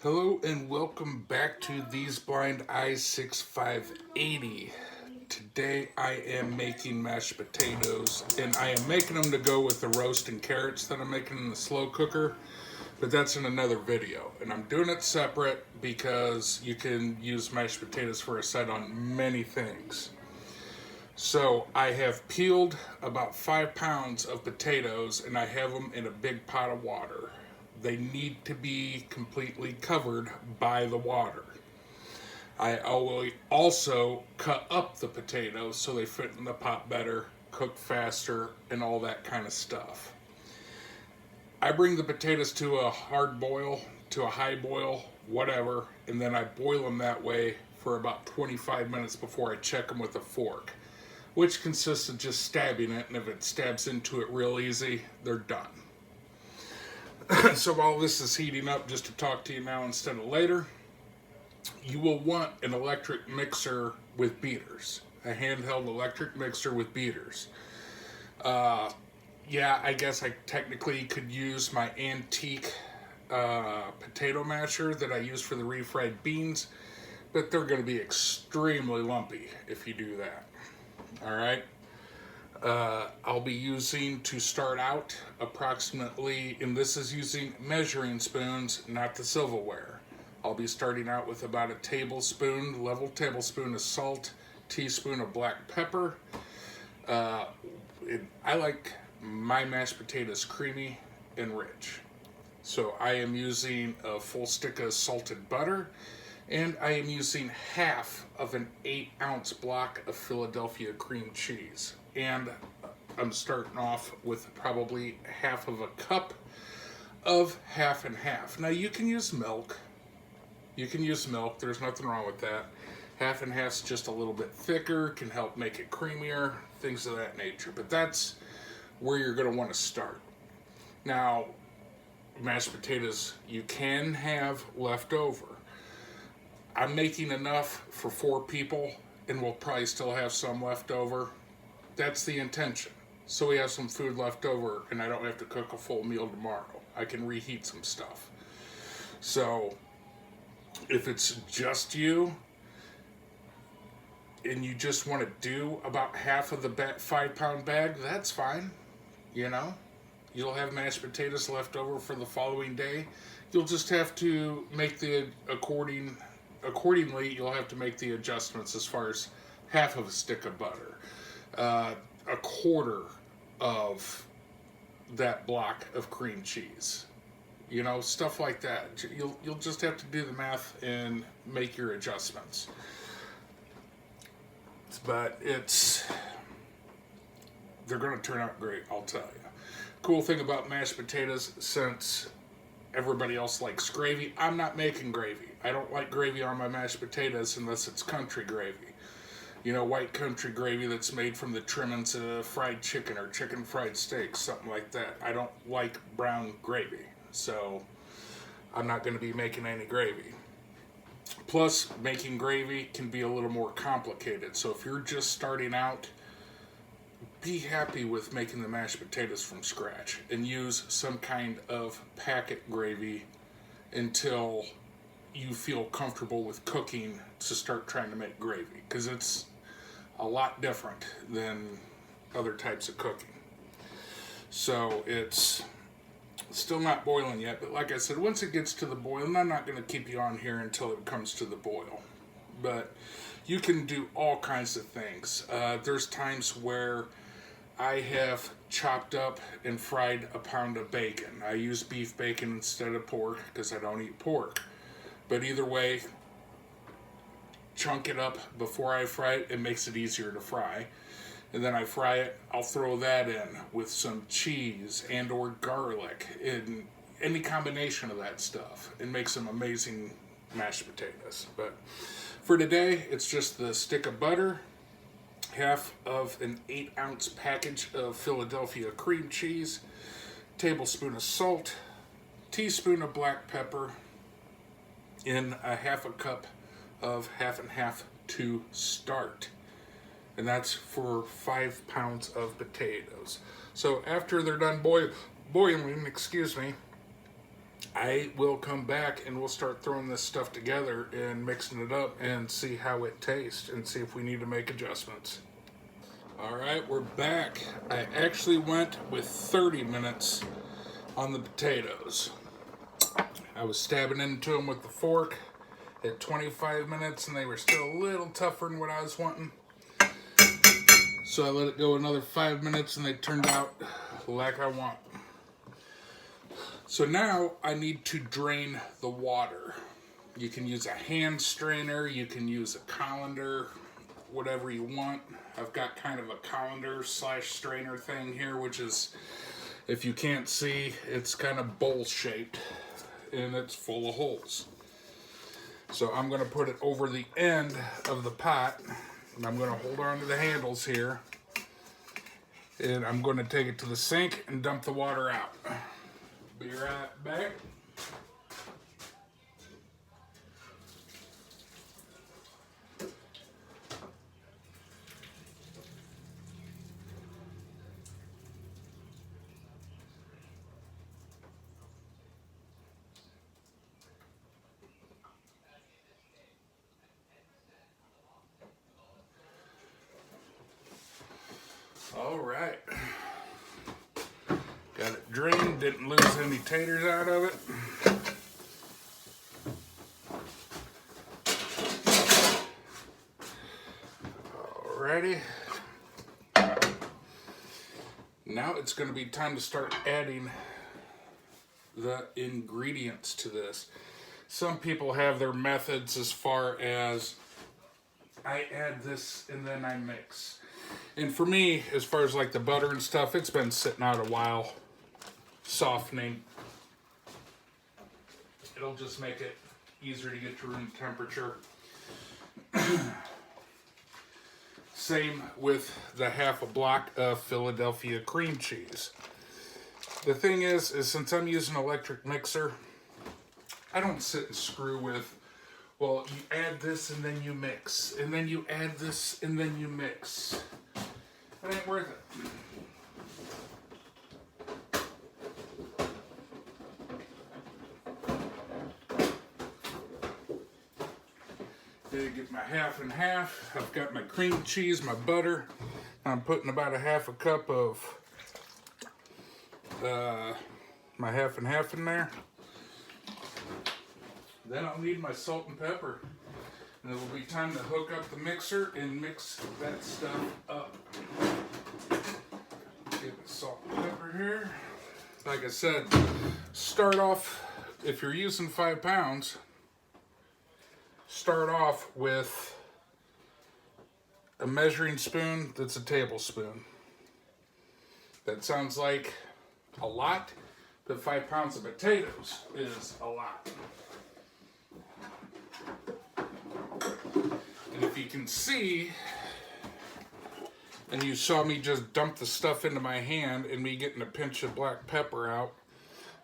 Hello and welcome back to These Blind Eyes 6580. Today I am making mashed potatoes and I am making them to go with the roast and carrots that I'm making in the slow cooker, but that's in another video. And I'm doing it separate because you can use mashed potatoes for a side on many things. So I have peeled about 5 pounds of potatoes and I have them in a big pot of water. They need to be completely covered by the water. I also cut up the potatoes so they fit in the pot better, cook faster, and all that kind of stuff. I bring the potatoes to a hard boil, to a high boil, whatever, and then I boil them that way for about 25 minutes before I check them with a fork, which consists of just stabbing it, and if it stabs into it real easy, they're done. So while this is heating up, just to talk to you now instead of later, you will want an electric mixer with beaters, a handheld electric mixer with beaters. Yeah, I guess I technically could use my antique potato masher that I use for the refried beans, but they're going to be extremely lumpy if you do that. All right. I'll be using to start out approximately, and this is using measuring spoons, not the silverware. I'll be starting out with about a tablespoon, level tablespoon of salt, teaspoon of black pepper. I like my mashed potatoes creamy and rich. So I am using a full stick of salted butter, and I am using half of an 8-ounce block of Philadelphia cream cheese. And I'm starting off with probably half of a cup of half and half. Now you can use milk. There's nothing wrong with that. Half and half's just a little bit thicker, can help make it creamier, things of that nature. But that's where you're going to want to start. Now, mashed potatoes you can have left over. I'm making enough for 4 people, and we'll probably still have some left over. That's the intention. So we have some food left over, and I don't have to cook a full meal tomorrow. I can reheat some stuff. So if it's just you, and you just want to do about half of the 5-pound bag, that's fine. You know, you'll have mashed potatoes left over for the following day. You'll just have to make accordingly, you'll have to make the adjustments as far as half of a stick of butter, a quarter of that block of cream cheese, stuff like that. You'll just have to do the math and make your adjustments. But they're going to turn out great, I'll tell you. Cool thing about mashed potatoes, since everybody else likes gravy, I'm not making gravy. I don't like gravy on my mashed potatoes unless it's country gravy. White country gravy that's made from the trimmings of fried chicken or chicken fried steak, something like that. I don't like brown gravy, so I'm not going to be making any gravy. Plus, making gravy can be a little more complicated, so if you're just starting out, be happy with making the mashed potatoes from scratch and use some kind of packet gravy until you feel comfortable with cooking to start trying to make gravy, because it's a lot different than other types of cooking. So it's still not boiling yet, but like I said, once it gets to the boil, and I'm not going to keep you on here until it comes to the boil, but you can do all kinds of things. There's times where I have chopped up and fried a pound of bacon. I use beef bacon instead of pork because I don't eat pork. But either way, chunk it up before I fry it. It makes it easier to fry. And then I fry it. I'll throw that in with some cheese and or garlic and any combination of that stuff. It makes some amazing mashed potatoes. But for today, it's just the stick of butter, half of an 8-ounce package of Philadelphia cream cheese, tablespoon of salt, teaspoon of black pepper, and a half a cup of half and half to start. And that's for 5 pounds of potatoes. So after they're done boiling, I will come back and we'll start throwing this stuff together and mixing it up and see how it tastes and see if we need to make adjustments. All right, we're back. I actually went with 30 minutes on the potatoes. I was stabbing into them with the fork at 25 minutes and they were still a little tougher than what I was wanting. So I let it go another 5 minutes and they turned out like I want. So now I need to drain the water. You can use a hand strainer, you can use a colander, whatever you want. I've got kind of a colander / strainer thing here, which is, if you can't see, it's kind of bowl shaped and it's full of holes. So I'm going to put it over the end of the pot and I'm going to hold on to the handles here and I'm going to take it to the sink and dump the water out. Be right back. All right. Got it drained, didn't lose any taters out of it. Alrighty. Now it's going to be time to start adding the ingredients to this. Some people have their methods as far as I add this and then I mix. And for me, as far as like the butter and stuff, it's been sitting out a while, softening. It'll just make it easier to get to room temperature. Same with the half a block of Philadelphia cream cheese. The thing is since I'm using an electric mixer, I don't sit and screw with, well, you add this and then you mix, and then you add this and then you mix. It ain't worth it. Get my half and half. I've got my cream cheese, my butter. I'm putting about a half a cup of my half and half in there. Then I'll need my salt and pepper. And it'll be time to hook up the mixer and mix that stuff up. Get the salt and pepper here. Like I said, start off, if you're using 5 pounds, start off with a measuring spoon that's a tablespoon. That sounds like a lot, but 5 pounds of potatoes is a lot. And if you can see, and you saw me just dump the stuff into my hand and me getting a pinch of black pepper out,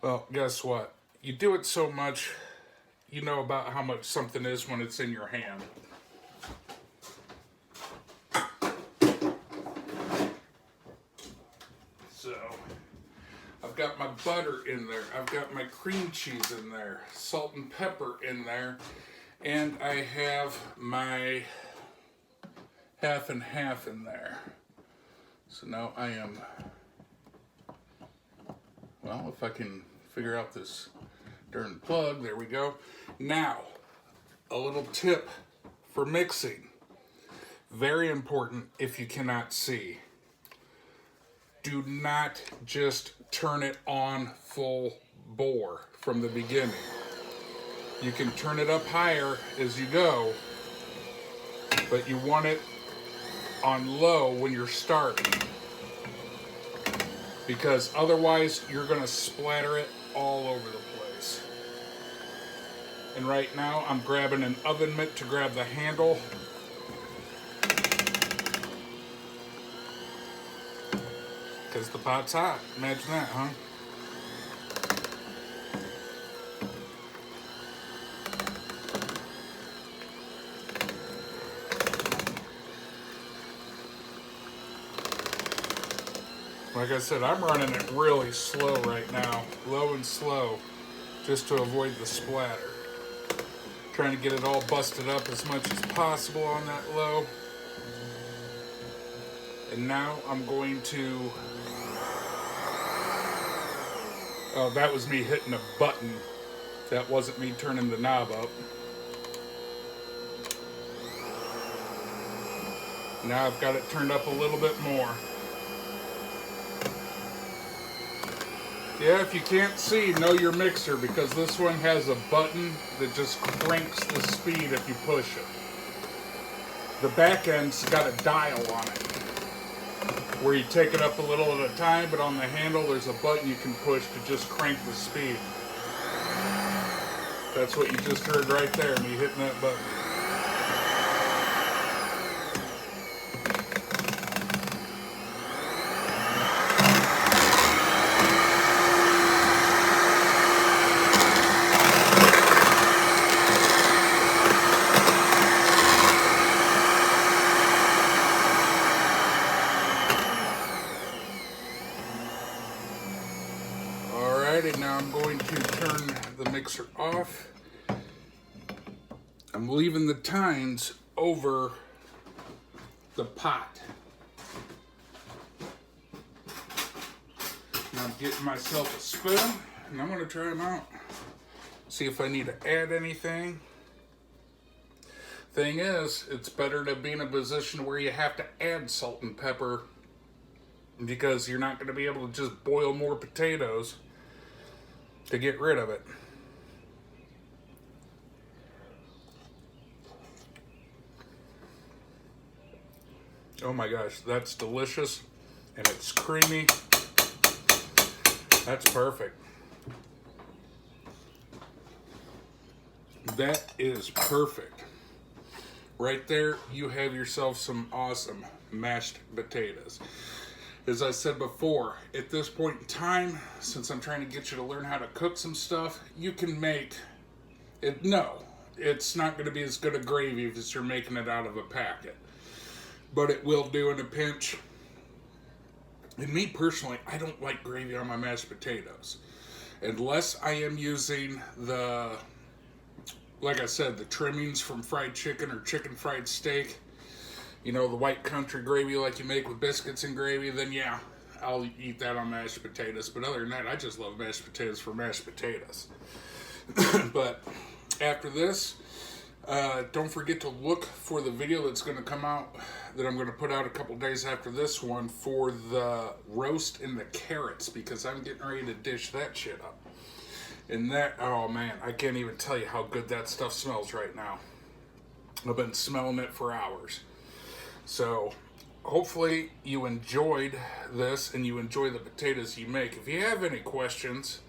well, guess what? You do it so much, you know about how much something is when it's in your hand. So, I've got my butter in there, I've got my cream cheese in there, salt and pepper in there, and I have my half and half in there. So now I am, well, if I can figure out this darn plug, there we go. Now, a little tip for mixing. Very important if you cannot see. Do not just turn it on full bore from the beginning. You can turn it up higher as you go, but you want it on low when you're starting, because otherwise you're going to splatter it all over the place. And right now I'm grabbing an oven mitt to grab the handle. Because the pot's hot. Imagine that, huh? Like I said, I'm running it really slow right now. Low and slow. just to avoid the splatter. Trying to get it all busted up as much as possible on that low. And now I'm going to... Oh, that was me hitting a button. That wasn't me turning the knob up. Now I've got it turned up a little bit more. Yeah, if you can't see, know your mixer, because this one has a button that just cranks the speed if you push it. The back end's got a dial on it, where you take it up a little at a time, but on the handle there's a button you can push to just crank the speed. That's what you just heard right there, me hitting that button. Alrighty, now I'm going to turn the mixer off. I'm leaving the tines over the pot. Now I'm getting myself a spoon, and I'm going to try them out. See if I need to add anything. Thing is, it's better to be in a position where you have to add salt and pepper, because you're not going to be able to just boil more potatoes to get rid of it. Oh my gosh, that's delicious, and it's creamy. That's perfect. That is perfect. Right there, you have yourself some awesome mashed potatoes. As I said before, at this point in time, since I'm trying to get you to learn how to cook some stuff, you can make it. No, it's not going to be as good a gravy as you're making it out of a packet, but it will do in a pinch. And me personally, I don't like gravy on my mashed potatoes unless I am using the, like I said, the trimmings from fried chicken or chicken fried steak. You know, the white country gravy like you make with biscuits and gravy, then yeah, I'll eat that on mashed potatoes. But other than that, I just love mashed potatoes for mashed potatoes. But after this, don't forget to look for the video that's going to come out, that I'm going to put out a couple days after this one, for the roast and the carrots, because I'm getting ready to dish that shit up. And that, oh man, I can't even tell you how good that stuff smells right now. I've been smelling it for hours. So, hopefully you enjoyed this and you enjoy the potatoes you make. If you have any questions,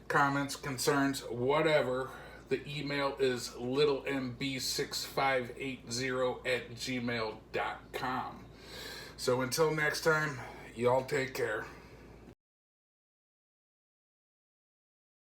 comments, concerns, whatever, the email is littlemb6580@gmail.com. So until next time, y'all take care.